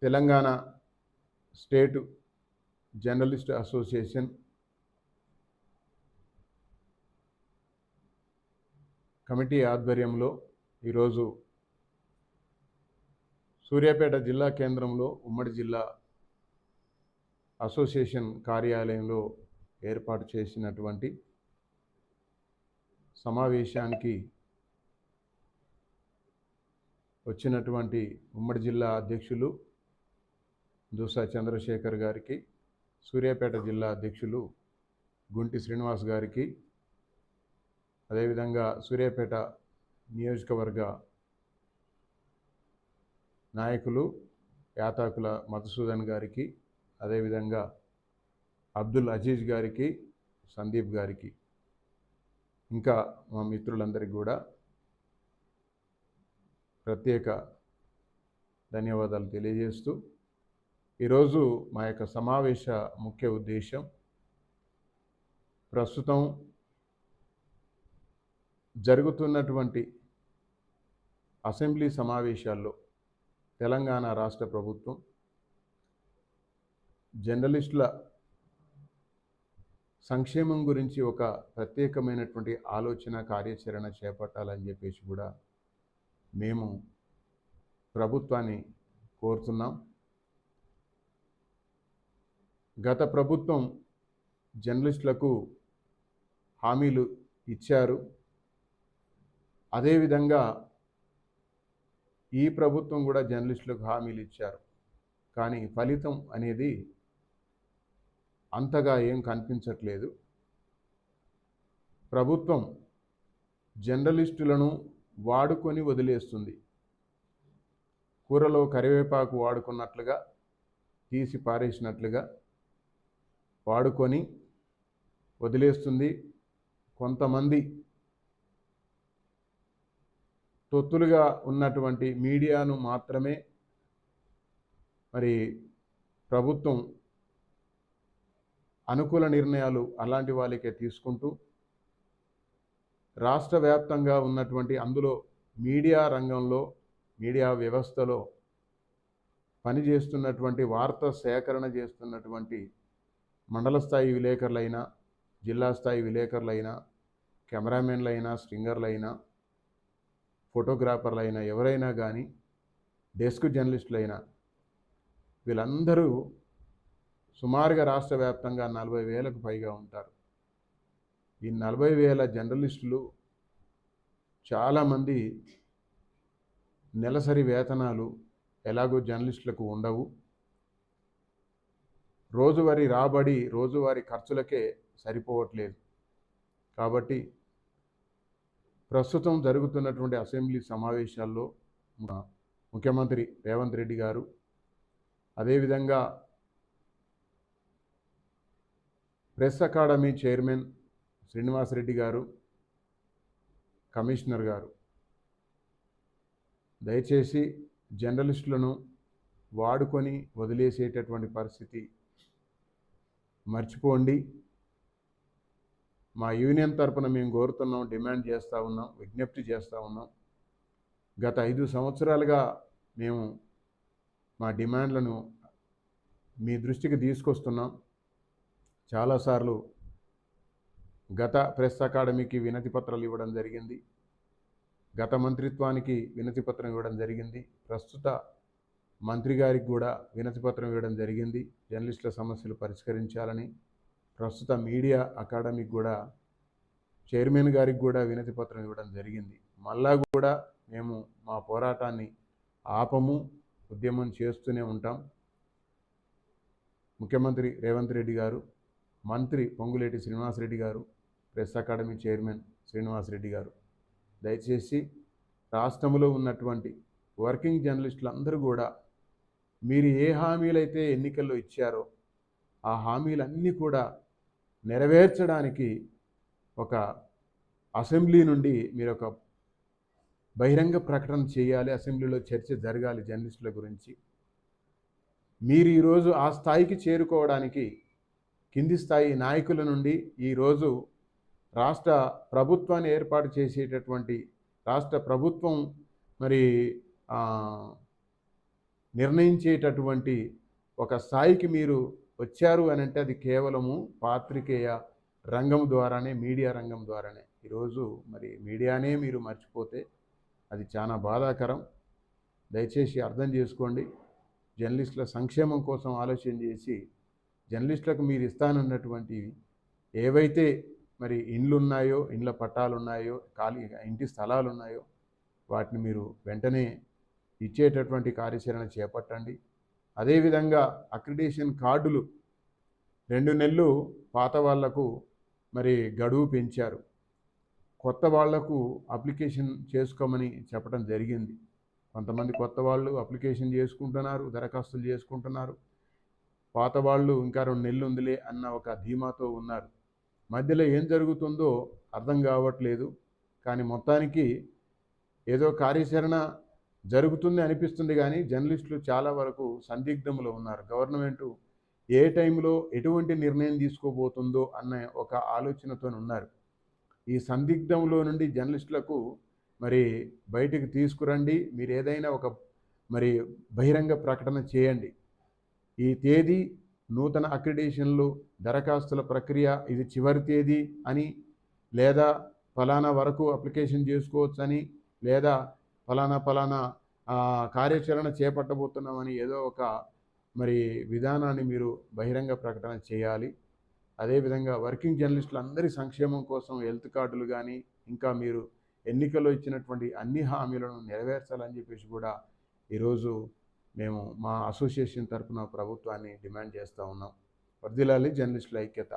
Telangana state journalist association committee ఆధ్వర్యంలో ఈరోజు సూర్యాపేట జిల్లా కేంద్రంలో ఉమ్మడి జిల్లా అసోసియేషన్ కార్యాలయంలో ఏర్పాటు చేసినటువంటి సమావేశానికి వచ్చినటువంటి ఉమ్మడి జిల్లా అధ్యక్షులు దూసా చంద్రశేఖర్ గారికి, సూర్యాపేట జిల్లా అధ్యక్షులు గుంటి శ్రీనివాస్ గారికి, అదేవిధంగా సూర్యాపేట నియోజకవర్గ నాయకులు యాతాకుల మధుసూదన్ గారికి, అదేవిధంగా అబ్దుల్ అజీజ్ గారికి, సందీప్ గారికి, ఇంకా మా మిత్రులందరికీ కూడా ప్రత్యేక ధన్యవాదాలు తెలియజేస్తూ ఈరోజు మా యొక్క సమావేశ ముఖ్య ఉద్దేశం ప్రస్తుతం జరుగుతున్నటువంటి అసెంబ్లీ సమావేశాల్లో తెలంగాణ రాష్ట్ర ప్రభుత్వం జర్నలిస్టుల సంక్షేమం గురించి ఒక ప్రత్యేకమైనటువంటి ఆలోచన కార్యాచరణ చేపట్టాలని చెప్పేసి కూడా మేము ప్రభుత్వాన్ని కోరుతున్నాం. గత ప్రభుత్వం జర్నలిస్టులకు హామీలు ఇచ్చారు. అదేవిధంగా ఈ ప్రభుత్వం కూడా జర్నలిస్టులకు హామీలు ఇచ్చారు. కానీ ఫలితం అనేది అంతగా ఏం కనిపించట్లేదు. ప్రభుత్వం జర్నలిస్టులను వాడుకొని వదిలేస్తుంది. కూరలో కరివేపాకు వాడుకున్నట్లుగా, తీసి పారేసినట్లుగా వాడుకొని వదిలేస్తుంది. కొంతమంది తొత్తులుగా ఉన్నటువంటి మీడియాను మాత్రమే మరి ప్రభుత్వం అనుకూల నిర్ణయాలు అలాంటి వాళ్ళకే తీసుకుంటూ రాష్ట్ర వ్యాప్తంగా ఉన్నటువంటి అందులో మీడియా రంగంలో, మీడియా వ్యవస్థలో పనిచేస్తున్నటువంటి వార్తా సేకరణ చేస్తున్నటువంటి మండల స్థాయి విలేకరులైనా, జిల్లా స్థాయి విలేకరులైనా, కెమెరామెన్లైనా, స్ట్రింగర్లైనా, ఫోటోగ్రాఫర్లైనా, ఎవరైనా కానీ డెస్క్ జర్నలిస్టులైనా వీళ్ళందరూ సుమారుగా రాష్ట్ర వ్యాప్తంగా 40,000కు పైగా ఉంటారు. ఈ 40,000 జర్నలిస్టులు చాలామంది నెలసరి వేతనాలు ఎలాగో జర్నలిస్టులకు ఉండవు. రోజువారీ రాబడి రోజువారీ ఖర్చులకే సరిపోవట్లేదు. కాబట్టి ప్రస్తుతం జరుగుతున్నటువంటి అసెంబ్లీ సమావేశాల్లో ముఖ్యమంత్రి రేవంత్ రెడ్డి గారు, అదేవిధంగా press academy chairman Srinivas Reddy గారు, కమిషనర్ గారు దయచేసి జర్నలిస్టులను వాడుకొని వదిలేసేటటువంటి పరిస్థితి మర్చిపోండి. మా యూనియన్ తరపున మేము కోరుతున్నాం, డిమాండ్ చేస్తూ ఉన్నాం, విజ్ఞప్తి చేస్తూ ఉన్నాం. గత 5 సంవత్సరాలుగా మేము మా డిమాండ్లను మీ దృష్టికి తీసుకొస్తున్నాం. చాలాసార్లు గత ప్రెస్ అకాడమీకి వినతి పత్రాలు ఇవ్వడం జరిగింది, గత మంత్రిత్వానికి వినతి పత్రం ఇవ్వడం జరిగింది, ప్రస్తుత మంత్రి గారికి కూడా వినతి పత్రం ఇవ్వడం జరిగింది జర్నలిస్టుల సమస్యలు పరిష్కరించాలని. ప్రస్తుత మీడియా అకాడమీకి కూడా చైర్మన్ గారికి కూడా వినతి పత్రం ఇవ్వడం జరిగింది. మళ్ళా కూడా మేము మా పోరాటాన్ని ఆపము, ఉద్యమం చేస్తూనే ఉంటాం. ముఖ్యమంత్రి రేవంత్ రెడ్డి గారు, మంత్రి పొంగులేటి శ్రీనివాసరెడ్డి గారు, ప్రెస్ అకాడమీ చైర్మన్ శ్రీనివాసరెడ్డి గారు దయచేసి రాష్ట్రంలో ఉన్నటువంటి వర్కింగ్ జర్నలిస్టులందరూ కూడా మీరు ఏ హామీలైతే ఎన్నికల్లో ఇచ్చారో ఆ హామీలన్నీ కూడా నెరవేర్చడానికి ఒక అసెంబ్లీ నుండి మీరు ఒక బహిరంగ ప్రకటన చేయాలి. అసెంబ్లీలో చర్చ జరగాలి జర్నలిస్టుల గురించి. మీరు ఈరోజు ఆ స్థాయికి చేరుకోవడానికి కింది స్థాయి నాయకుల నుండి ఈరోజు రాష్ట్ర ప్రభుత్వాన్ని ఏర్పాటు చేసేటటువంటి రాష్ట్ర ప్రభుత్వం మరి నిర్ణయించేటటువంటి ఒక స్థాయికి మీరు వచ్చారు అని అంటే అది కేవలము పాత్రికేయ రంగం ద్వారానే, మీడియా రంగం ద్వారానే. ఈరోజు మరి మీడియానే మీరు మర్చిపోతే అది చాలా బాధాకరం. దయచేసి అర్థం చేసుకోండి. జర్నలిస్టుల సంక్షేమం కోసం ఆలోచన చేసి జర్నలిస్టులకు మీరు ఇస్తానన్నటువంటి ఏవైతే మరి ఇండ్లు ఉన్నాయో, ఇండ్ల పట్టాలు ఉన్నాయో, ఖాళీ ఇంటి స్థలాలు ఉన్నాయో వాటిని మీరు వెంటనే ఇచ్చేటటువంటి కార్యాచరణ చేపట్టండి. అదేవిధంగా అక్రిడిటేషన్ కార్డులు 2 నెలలు పాత వాళ్లకు మరి గడువు పెంచారు. కొత్త వాళ్లకు అప్లికేషన్ చేసుకోమని చెప్పడం జరిగింది. కొంతమంది కొత్త వాళ్ళు అప్లికేషన్ చేసుకుంటున్నారు, దరఖాస్తులు చేసుకుంటున్నారు. పాత వాళ్ళు ఇంకా 2 నెలలు ఉందిలే అన్న ఒక ధీమాతో ఉన్నారు. మధ్యలో ఏం జరుగుతుందో అర్థం కావట్లేదు. కానీ మొత్తానికి ఏదో కార్యాచరణ జరుగుతుంది అనిపిస్తుంది, కానీ జర్నలిస్టులు చాలా వరకు సందిగ్ధంలో ఉన్నారు. గవర్నమెంటు ఏ టైంలో ఎటువంటి నిర్ణయం తీసుకోబోతుందో అన్న ఒక ఆలోచనతో ఉన్నారు. ఈ సందిగ్ధంలో నుండి జర్నలిస్టులకు మరి బయటికి తీసుకురండి. మీరు ఏదైనా ఒక మరి బహిరంగ ప్రకటన చేయండి. ఈ తేదీ నూతన అక్రిడిటేషన్లు దరఖాస్తుల ప్రక్రియ ఇది చివరి తేదీ అని, లేదా ఫలానా వరకు అప్లికేషన్ చేసుకోవచ్చని, లేదా ఫలానా కార్యాచరణ చేపట్టబోతున్నామని ఏదో ఒక మరి విధానాన్ని మీరు బహిరంగ ప్రకటన చేయాలి. అదేవిధంగా వర్కింగ్ జర్నలిస్టులు అందరి సంక్షేమం కోసం హెల్త్ కార్డులు కానీ, ఇంకా మీరు ఎన్నికల్లో ఇచ్చినటువంటి అన్ని హామీలను నెరవేర్చాలని చెప్పేసి కూడా ఈరోజు మేము మా అసోసియేషన్ తరఫున ప్రభుత్వాన్ని డిమాండ్ చేస్తూ ఉన్నాం. వర్ధిల్లాలి జర్నలిస్టుల ఐక్యత.